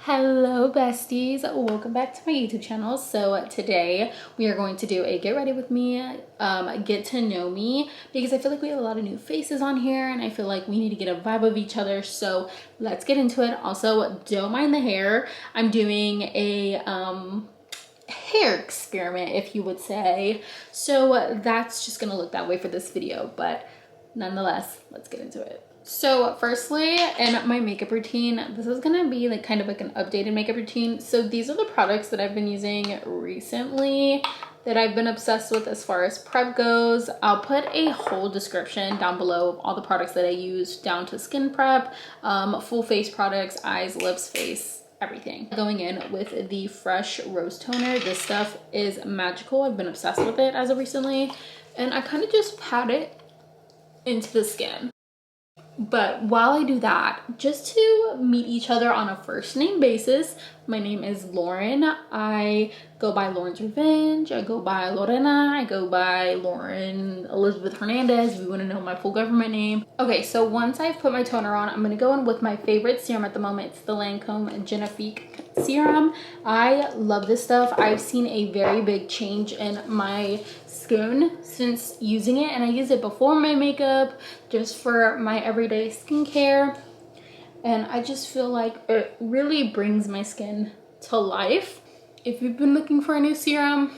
Hello besties, welcome back to my YouTube channel. So today we are going to do a get ready with me, get to know me, because I feel like we have a lot of new faces on here and I feel like we need to get a vibe of each other. So let's get into it. Also, don't mind the hair. I'm doing a hair experiment, if you would say. So that's just gonna look that way for this video, but nonetheless, let's get into it. So firstly, in my makeup routine, this is gonna be like kind of like an updated makeup routine. So these are the products that I've been using recently that I've been obsessed with as far as prep goes. I'll put a whole description down below of all the products that I use, down to skin prep, full face products, eyes, lips, face, everything. Going in with the Fresh Rose Toner. This stuff is magical. I've been obsessed with it as of recently, and I kind of just pat it into the skin. But while I do that, just to meet each other on a first name basis, my name is Lauren. I go by Lauren's Revenge, I go by Lorena, I go by Lauren Elizabeth Hernandez if you want to know my full government name. Okay, so once I've put my toner on, I'm going to go in with my favorite serum at the moment. It's the Lancome Genifique serum. I love this stuff. I've seen a very big change in my skin since using it, and I use it before my makeup just for my everyday skincare, and I just feel like it really brings my skin to life. If you've been looking for a new serum,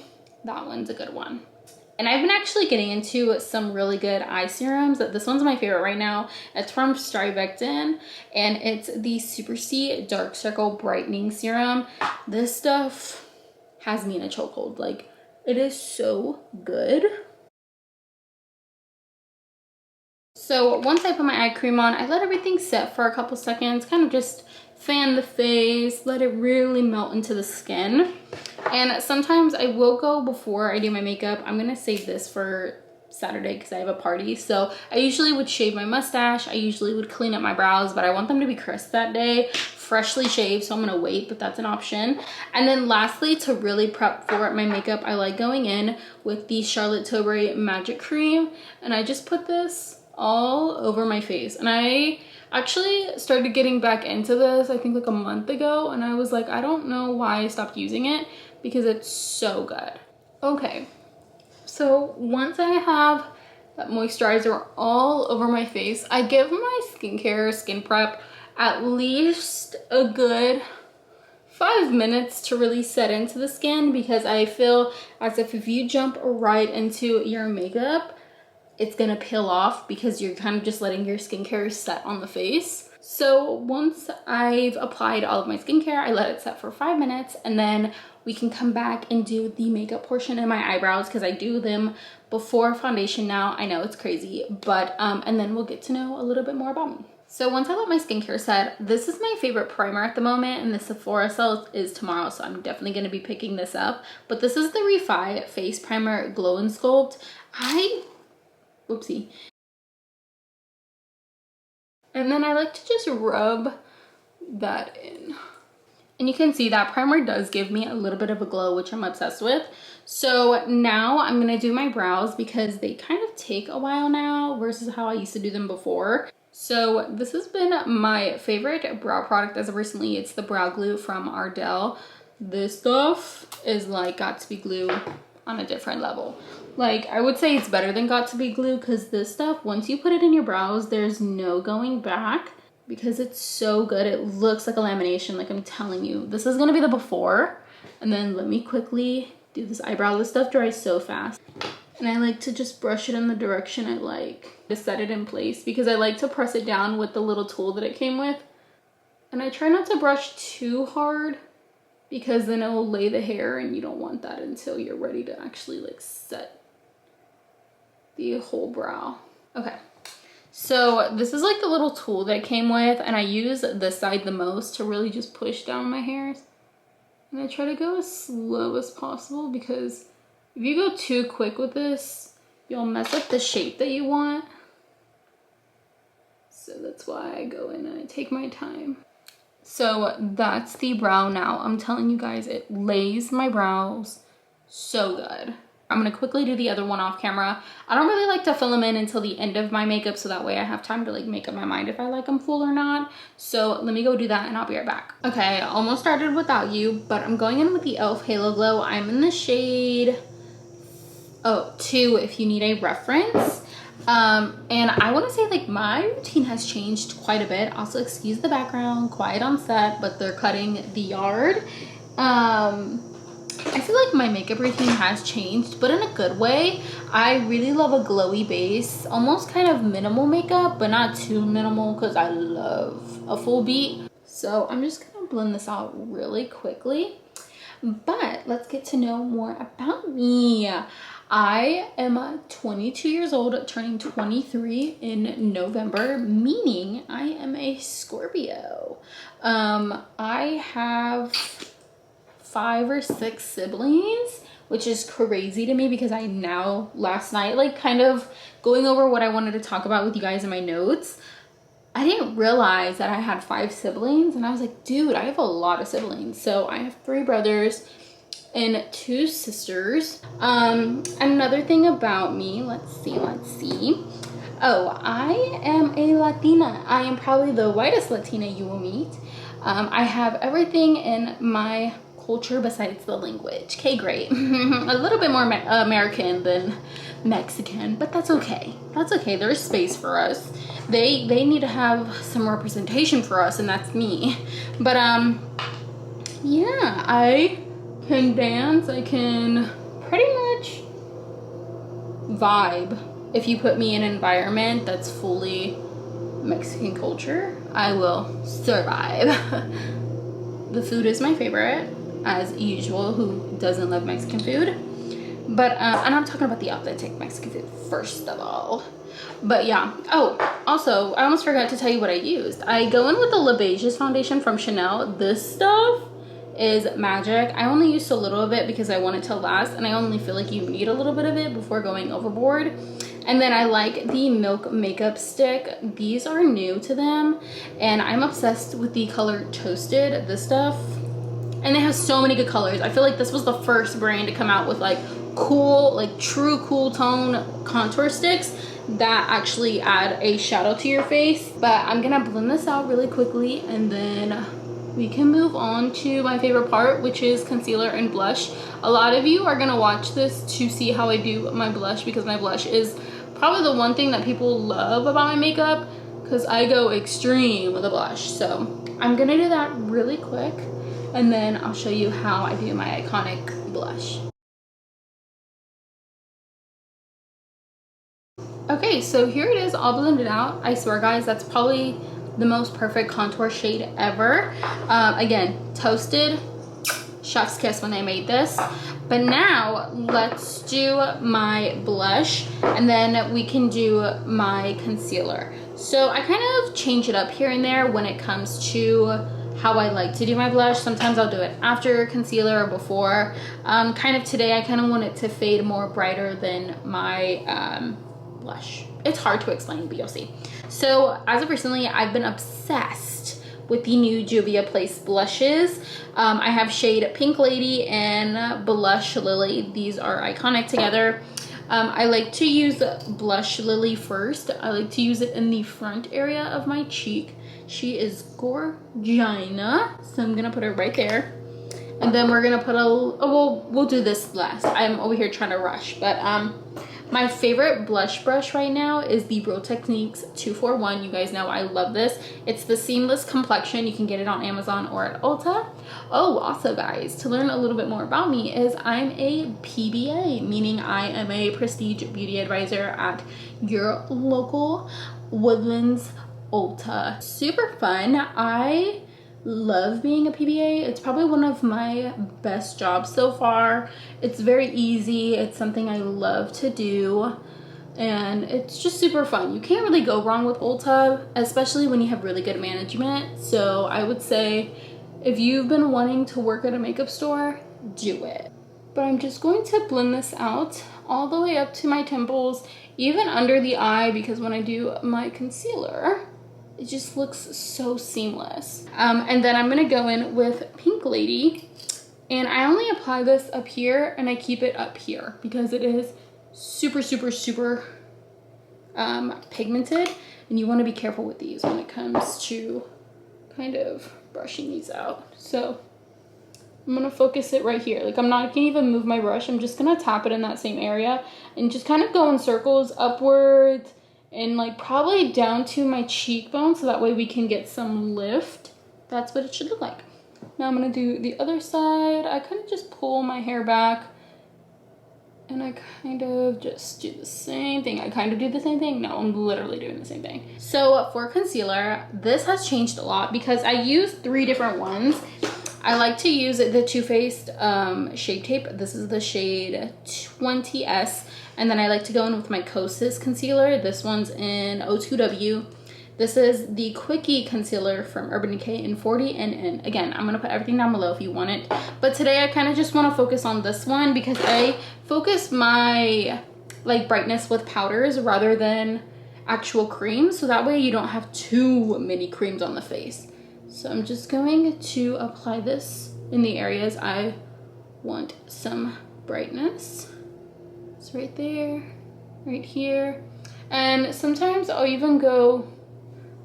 that one's a good one. And I've been actually getting into some really good eye serums. This one's my favorite right now. It's from Strivectin, and it's the Super C Dark Circle Brightening Serum. This stuff has me in a chokehold. Like, it is so good. So once I put my eye cream on, I let everything set for a couple seconds, kind of just fan the face, let it really melt into the skin. And sometimes I will go before I do my makeup. I'm gonna save this for Saturday because I have a party. So I usually would shave my mustache. I usually would clean up my brows, but I want them to be crisp that day, freshly shaved, so I'm gonna wait, but that's an option. And then lastly, to really prep for my makeup, I like going in with the Charlotte Tilbury Magic Cream, and I just put this all over my face. And I actually started getting back into this, I think like a month ago, and I was like, I don't know why I stopped using it because it's so good. Okay, so once I have that moisturizer all over my face, I give my skin prep at least a good 5 minutes to really set into the skin, because I feel as if you jump right into your makeup, it's gonna peel off because you're kind of just letting your skincare set on the face. So once I've applied all of my skincare, I let it set for 5 minutes, and then we can come back and do the makeup portion in my eyebrows, because I do them before foundation now. I know it's crazy, but and then we'll get to know a little bit more about me. So once I let my skincare set, this is my favorite primer at the moment, and the Sephora sale is tomorrow, so I'm definitely gonna be picking this up. But this is the Refi Face Primer Glow and Sculpt. Whoopsie. And then I like to just rub that in. And you can see that primer does give me a little bit of a glow, which I'm obsessed with. So now I'm gonna do my brows, because they kind of take a while now versus how I used to do them before. So this has been my favorite brow product as of recently. It's the brow glue from Ardell. This stuff is like Got2b glue on a different level. Like, I would say it's better than Got2b glue, because this stuff, once you put it in your brows, there's no going back, because it's so good. It looks like a lamination, like I'm telling you. This is gonna be the before, and then let me quickly do this eyebrow. This stuff dries so fast, and I like to just brush it in the direction I like to set it in place, because I like to press it down with the little tool that it came with. And I try not to brush too hard, because then it will lay the hair, and you don't want that until you're ready to actually like set the whole brow. Okay, so this is like the little tool that it came with, and I use this side the most to really just push down my hairs. And I try to go as slow as possible, because if you go too quick with this, you'll mess up the shape that you want. So that's why I go in and I take my time. So that's the brow now. I'm telling you guys, it lays my brows so good. I'm gonna quickly do the other one off camera. I don't really like to fill them in until the end of my makeup, so that way I have time to like make up my mind if I like them full or not. So let me go do that and I'll be right back. Okay, almost started without you, but I'm going in with the e.l.f. Halo Glow. I'm in the shade 2 if you need a reference. And I want to say like my routine has changed quite a bit. Also, excuse the background, quiet on set, but they're cutting the yard. I feel like my makeup routine has changed, but in a good way. I really love a glowy base, almost kind of minimal makeup, but not too minimal because I love a full beat. So I'm just gonna blend this out really quickly. But let's get to know more about me. I am 22 years old, turning 23 in November, meaning I am a Scorpio. I have 5 or 6 siblings, which is crazy to me because I now, last night, like kind of going over what I wanted to talk about with you guys in my notes, I didn't realize that I had 5 siblings, and I was like, dude, I have a lot of siblings. So I have 3 brothers and 2 sisters. Another thing about me, let's see. Oh, I am a Latina. I am probably the whitest Latina you will meet. I have everything in my culture besides the language. Okay, great. A little bit more American than Mexican, but that's okay. That's okay. There's space for us. They need to have some representation for us, and that's me. But yeah, I can dance. I can pretty much vibe. If you put me in an environment that's fully Mexican culture, I will survive. The food is my favorite, as usual. Who doesn't love Mexican food? But and I'm talking about the authentic Mexican food first of all. But yeah. Oh, also, I almost forgot to tell you what I used. I go in with the beiges foundation from Chanel. This stuff is magic. I only used a little of it because I want it to last, and I only feel like you need a little bit of it before going overboard. And then I like the Milk makeup stick. These are new to them, and I'm obsessed with the color Toasted, this stuff. And it has so many good colors. I feel like this was the first brand to come out with like cool, like true cool tone contour sticks that actually add a shadow to your face. But I'm gonna blend this out really quickly, and then we can move on to my favorite part, which is concealer and blush. A lot of you are gonna watch this to see how I do my blush, because my blush is probably the one thing that people love about my makeup, because I go extreme with a blush. So I'm gonna do that really quick, and then I'll show you how I do my iconic blush. Okay, so here it is all blended out. I swear guys, that's probably the most perfect contour shade ever. Again, Toasted, chef's kiss when they made this. But now let's do my blush, and then we can do my concealer. So I kind of change it up here and there when it comes to how I like to do my blush. Sometimes I'll do it after concealer or before. Kind of today I kind of want it to fade more brighter than my blush. It's hard to explain, but you'll see. So as of recently, I've been obsessed with the new Juvia's Place blushes. I have shade Pink Lady and Blush Lily. These are iconic together. I like to use Blush Lily first. I like to use it in the front area of my cheek. She is gorgina, so I'm gonna put her right there. And then we're gonna put we'll do this last. I'm over here trying to rush, but my favorite blush brush right now is the Real Techniques 241. You guys know I love this. It's the Seamless Complexion. You can get it on Amazon or at Ulta. Oh, also guys, to learn a little bit more about me is I'm a PBA, meaning I am a Prestige Beauty Advisor at your local Woodlands Ulta. Super fun. I love being a PBA. It's probably one of my best jobs so far. It's very easy. It's something I love to do, and it's just super fun. You can't really go wrong with Ulta, especially when you have really good management. So I would say if you've been wanting to work at a makeup store, do it. But I'm just going to blend this out all the way up to my temples, even under the eye, because when I do my concealer, it just looks so seamless. And then I'm gonna go in with Pink Lady And I only apply this up here and I keep it up here because it is super, super, super pigmented. And you want to be careful with these when it comes to kind of brushing these out. So I'm going to focus it right here. Like I'm not going to even move my brush. I'm just going to tap it in that same area and just kind of go in circles upwards and like probably down to my cheekbone so that way we can get some lift. That's what it should look like. Now I'm going to do the other side. I kind of just pull my hair back and I kind of just do the same thing. I kind of do the same thing. No, I'm literally doing the same thing. So for concealer, this has changed a lot because I use 3 different ones. I like to use the Too Faced Shape Tape. This is the shade 20S. And then I like to go in with my Kosas concealer. This one's in 02W. This is the Quickie concealer from Urban Decay in 40NN. Again, I'm going to put everything down below if you want it. But today I kind of just want to focus on this one because I focus my like brightness with powders rather than actual cream. So that way you don't have too many creams on the face. So I'm just going to apply this in the areas I want some brightness. It's right there, right here. And sometimes I'll even go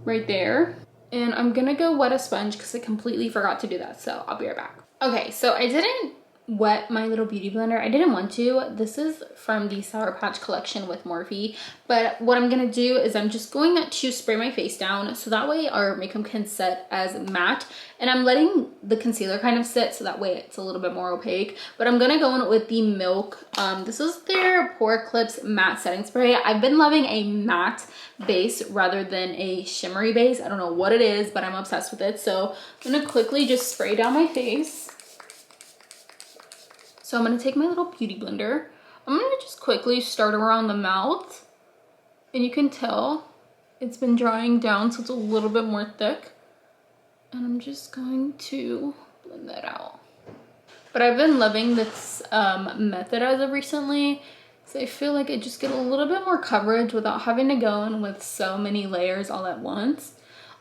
right there. And I'm gonna go wet a sponge because I completely forgot to do that. So I'll be right back. Okay, so I didn't wet my little beauty blender. I didn't want to. This is from the Sour Patch collection with Morphe. But what I'm gonna do is I'm just going to spray my face down so that way our makeup can set as matte. And I'm letting the concealer kind of sit so that way it's a little bit more opaque. But I'm gonna go in with the Milk. This is their Pore Clips Matte Setting Spray. I've been loving a matte base rather than a shimmery base. I don't know what it is, but I'm obsessed with it. So I'm gonna quickly just spray down my face. So I'm gonna take my little beauty blender. I'm gonna just quickly start around the mouth. And you can tell it's been drying down so it's a little bit more thick. And I'm just going to blend that out. But I've been loving this method as of recently. So I feel like I just get a little bit more coverage without having to go in with so many layers all at once.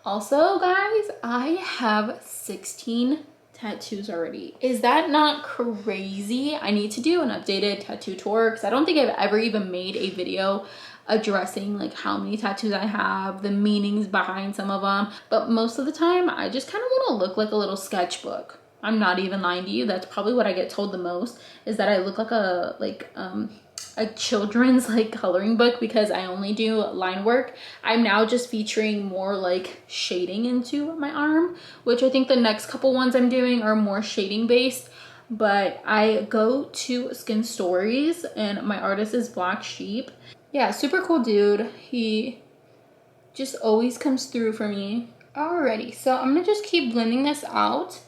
Also, guys, I have 16 tattoos already. Is that not crazy? I need to do an updated tattoo tour because I don't think I've ever even made a video addressing like how many tattoos I have, the meanings behind some of them. But most of the time, I just kind of want to look like a little sketchbook. I'm not even lying to you. That's probably what I get told the most, is that I look like a children's like coloring book because I only do line work. I'm now just featuring more like shading into my arm, which I think the next couple ones I'm doing are more shading based. But I go to Skin Stories and my artist is Black Sheep. Yeah, super cool dude. He just always comes through for me. Alrighty, so I'm gonna just keep blending this out.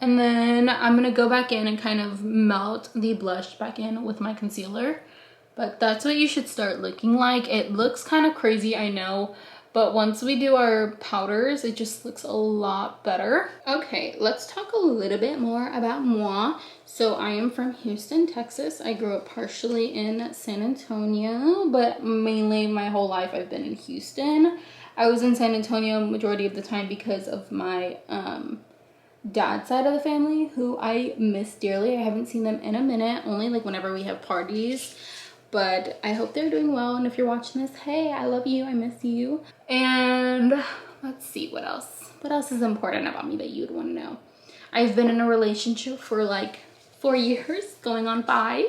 And then I'm gonna go back in and kind of melt the blush back in with my concealer. But that's what you should start looking like. It looks kind of crazy, I know. But once we do our powders, it just looks a lot better. Okay, let's talk a little bit more about moi. So I am from Houston, Texas. I grew up partially in San Antonio, but mainly my whole life I've been in Houston. I was in San Antonio majority of the time because of my dad's side of the family, who I miss dearly. I haven't seen them in a minute, only like whenever we have parties. But I hope they're doing well, and if you're watching this, hey, I love you, I miss you. And let's see, what else? What else is important about me that you'd want to know? I've been in a relationship for like 4 years, going on 5.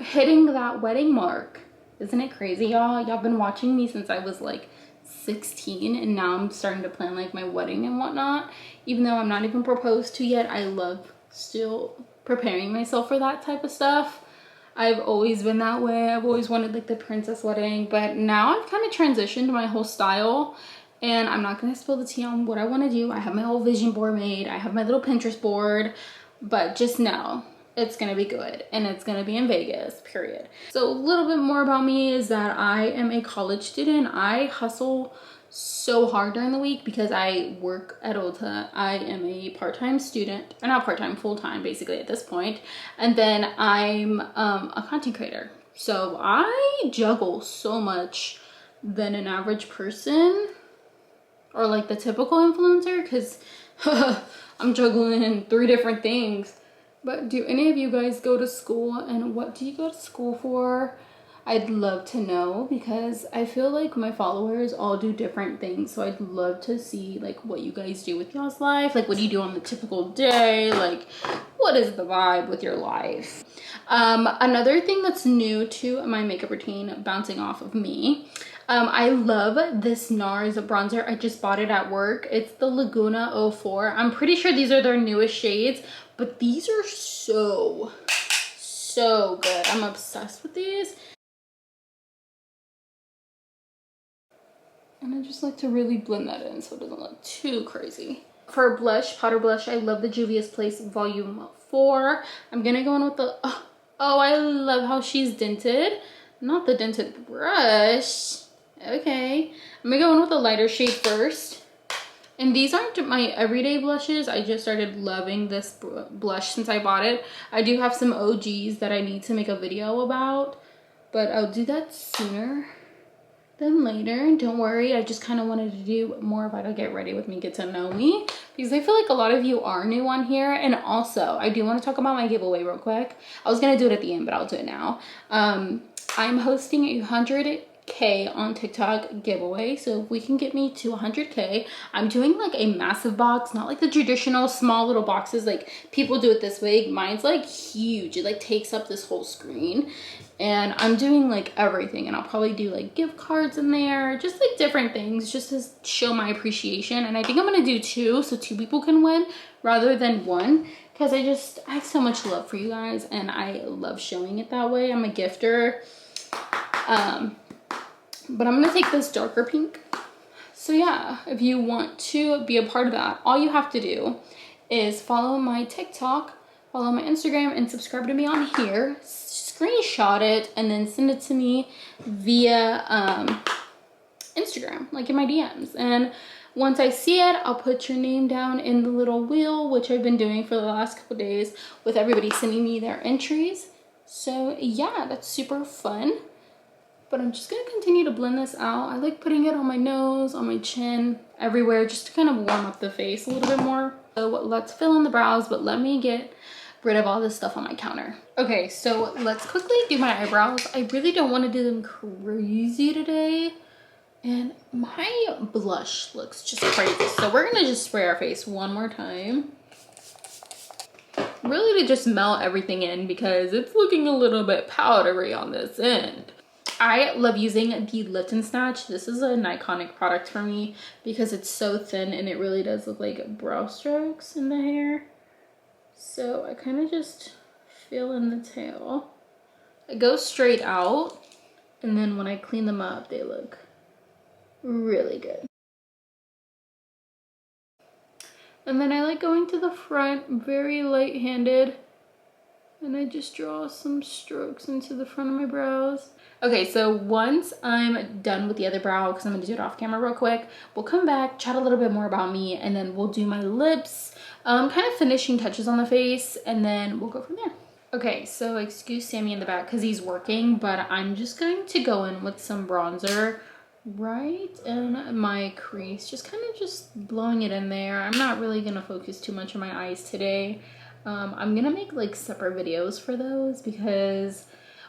Hitting that wedding mark. Isn't it crazy, y'all? Y'all been watching me since I was like 16, and now I'm starting to plan like my wedding and whatnot. Even though I'm not even proposed to yet, I love still preparing myself for that type of stuff. I've always been that way. I've always wanted like the princess wedding, but now I've kind of transitioned my whole style, and I'm not gonna spill the tea on what I want to do. I have my whole vision board made. I have my little Pinterest board, but just know it's gonna be good, and it's gonna be in Vegas, period. So a little bit more about me is that I am a college student. I hustle so hard during the week because I work at Ulta. I am a part-time student, or not part-time, full-time basically at this point. And then I'm a content creator. So I juggle so much than an average person, or like the typical influencer, because I'm juggling 3 different things. But do any of you guys go to school, and what do you go to school for? I'd love to know, because I feel like my followers all do different things. So I'd love to see like what you guys do with y'all's life. Like, what do you do on the typical day? Like, what is the vibe with your life? Another thing that's new to my makeup routine, bouncing off of me, I love this NARS bronzer. I just bought it at work. It's the Laguna 04. I'm pretty sure these are their newest shades, but these are so good. I'm obsessed with these. And I just like to really blend that in so it doesn't look too crazy. For blush, powder blush, I love the Juvia's Place Volume 4. I'm gonna go in with the, oh, I love how she's dented. Not the dented brush. Okay. I'm gonna go in with a lighter shade first. And these aren't my everyday blushes. I just started loving this blush since I bought it. I do have some OGs that I need to make a video about, but I'll do that sooner than later. Don't worry, I just kind of wanted to do more of a get ready with me, get to know me, because I feel like a lot of you are new on here. And also, I do want to talk about my giveaway real quick. I was gonna do it at the end, but I'll do it now. I'm hosting a 100K on TikTok giveaway. So if we can get me to 100K, I'm doing like a massive box, not like the traditional small little boxes like people do it this way. Mine's like huge. It like takes up this whole screen, and I'm doing like everything, and I'll probably do like gift cards in there, just like different things just to show my appreciation. And I think I'm gonna do 2 so 2 people can win rather than 1, because I have so much love for you guys and I love showing it that way. I'm a gifter. But I'm gonna take this darker pink. So yeah, if you want to be a part of that, all you have to do is follow my TikTok, follow my Instagram, and subscribe to me on here. Screenshot it and then send it to me via Instagram, like in my DMs. And once I see it, I'll put your name down in the little wheel, which I've been doing for the last couple days with everybody sending me their entries. So yeah, that's super fun. But I'm just gonna continue to blend this out. I like putting it on my nose, on my chin, everywhere, just to kind of warm up the face a little bit more. So let's fill in the brows, but let me get rid of all this stuff on my counter. Okay, so let's quickly do my eyebrows. I really don't want to do them crazy today. And my blush looks just crazy. So we're gonna just spray our face one more time. Really to just melt everything in, because it's looking a little bit powdery on this end. I love using the Lift and Snatch. This is an iconic product for me because it's so thin and it really does look like brow strokes in the hair. So I kind of just fill in the tail. I go straight out, and then when I clean them up, they look really good. And then I like going to the front, very light-handed, and I just draw some strokes into the front of my brows. Okay, so once I'm done with the other brow, because I'm gonna do it off camera real quick, we'll come back, chat a little bit more about me, and then we'll do my lips, kind of finishing touches on the face, and then we'll go from there. Okay, so excuse Sammy in the back because he's working, but I'm just going to go in with some bronzer right in my crease, just kind of just blowing it in there. I'm not really gonna focus too much on my eyes today. I'm gonna make like separate videos for those, because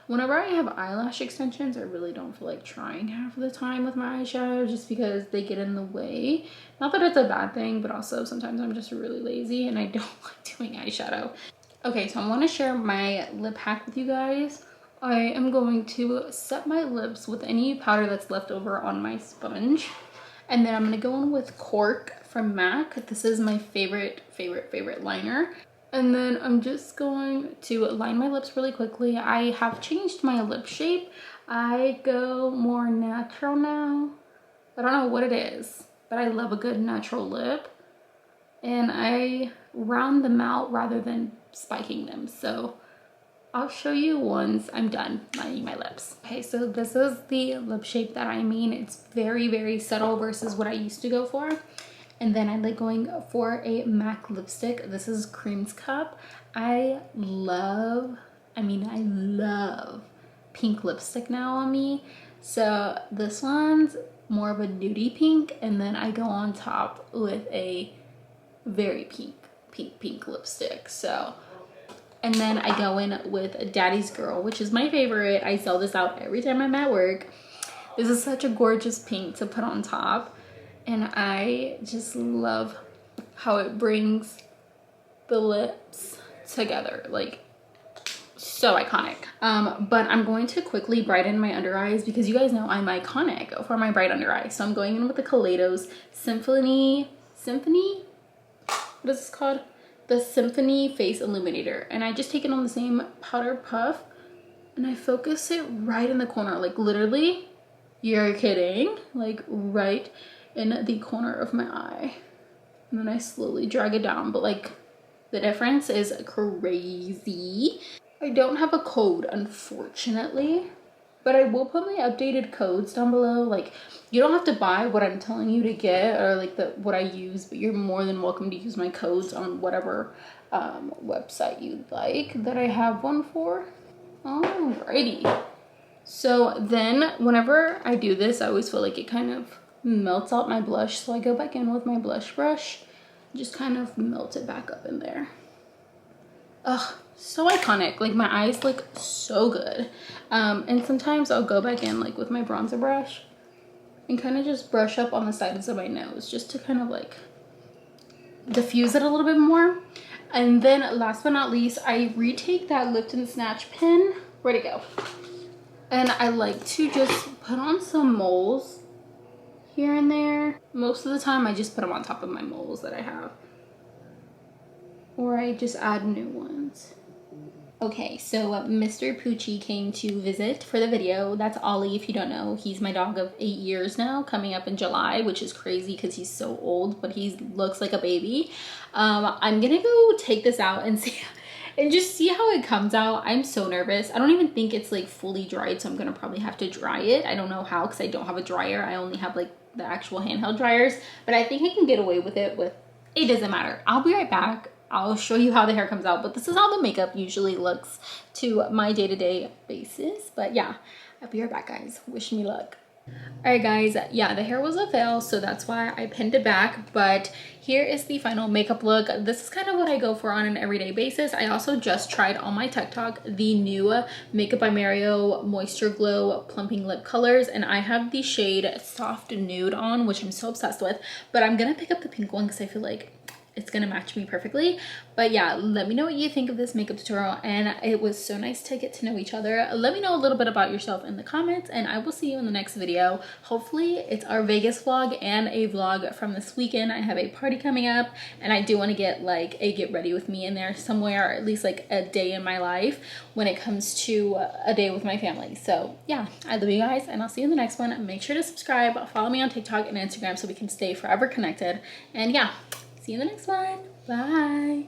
whenever I have eyelash extensions, I really don't feel like trying half of the time with my eyeshadow, just because they get in the way. Not that it's a bad thing, but also sometimes I'm just really lazy and I don't like doing eyeshadow. Okay, so I want to share my lip hack with you guys. I am going to set my lips with any powder that's left over on my sponge. And then I'm going to go in with Cork from MAC. This is my favorite liner. And then I'm just going to line my lips really quickly. I have changed my lip shape. I go more natural now. I don't know what it is, but I love a good natural lip. And I round them out rather than spiking them. So I'll show you once I'm done lining my lips. Okay, so this is the lip shape that I mean. It's very subtle versus what I used to go for. And then I like going for a MAC lipstick. This is Creme's Cup. I love pink lipstick now on me. So this one's more of a nudie pink, and then I go on top with a very pink lipstick. So And then I go in with Daddy's Girl, which is my favorite. I sell this out every time I'm at work. This is such a gorgeous pink to put on top. And I just love how it brings the lips together. Like, so iconic. But I'm going to quickly brighten my under eyes because you guys know I'm iconic for my bright under eyes. So I'm going in with the Kaleidos Symphony? What is this called? The Symphony Face Illuminator. And I just take it on the same powder puff and I focus it right in the corner. Like literally, you're kidding? Like right in the corner of my eye. And then I slowly drag it down. But like the difference is crazy. I don't have a code, unfortunately, but I will put my updated codes down below. Like, you don't have to buy what I'm telling you to get or like what I use, but you're more than welcome to use my codes on whatever website you'd like that I have one for. Alrighty. So then whenever I do this, I always feel like it kind of melts out my blush. So I go back in with my blush brush, just kind of melt it back up in there. Ugh, so iconic. Like my eyes look so good. And sometimes I'll go back in like with my bronzer brush and kind of just brush up on the sides of my nose just to kind of like diffuse it a little bit more. And then last but not least, I retake that Lift and Snatch pen. Where'd it go? And I like to just put on some moles here and there. Most of the time I just put them on top of my moles that I have, or I just add new ones. Okay, so Mr. Poochie came to visit for the video. That's Ollie, if you don't know. He's my dog of 8 years now, coming up in July, which is crazy because he's so old, but he looks like a baby. I'm gonna go take this out and see and just see how it comes out. I'm so nervous. I don't even think it's like fully dried, so I'm gonna probably have to dry it. I don't know how because I don't have a dryer. I only have like the actual handheld dryers, but I think I can get away with it. It doesn't matter. I'll be right back. I'll show you how the hair comes out, but this is how the makeup usually looks to my day-to-day basis. But yeah, I'll be right back, guys. Wish me luck. All right, guys, yeah, the hair was a fail, so that's why I pinned it back. But here is the final makeup look. This is kind of what I go for on an everyday basis. I also just tried on my TikTok the new Makeup by Mario Moisture Glow Plumping Lip Colors, and I have the shade Soft Nude on, which I'm so obsessed with. But I'm gonna pick up the pink one because I feel like it's gonna match me perfectly. But yeah, let me know what you think of this makeup tutorial, and it was so nice to get to know each other. Let me know a little bit about yourself in the comments, and I will see you in the next video. Hopefully it's our Vegas vlog and a vlog from this weekend. I have a party coming up, and I do want to get like a get ready with me in there somewhere, or at least like a day in my life when it comes to a day with my family. So yeah, I love you guys, and I'll see you in the next one. Make sure to subscribe, follow me on TikTok and Instagram so we can stay forever connected. And yeah, see you in the next one. Bye.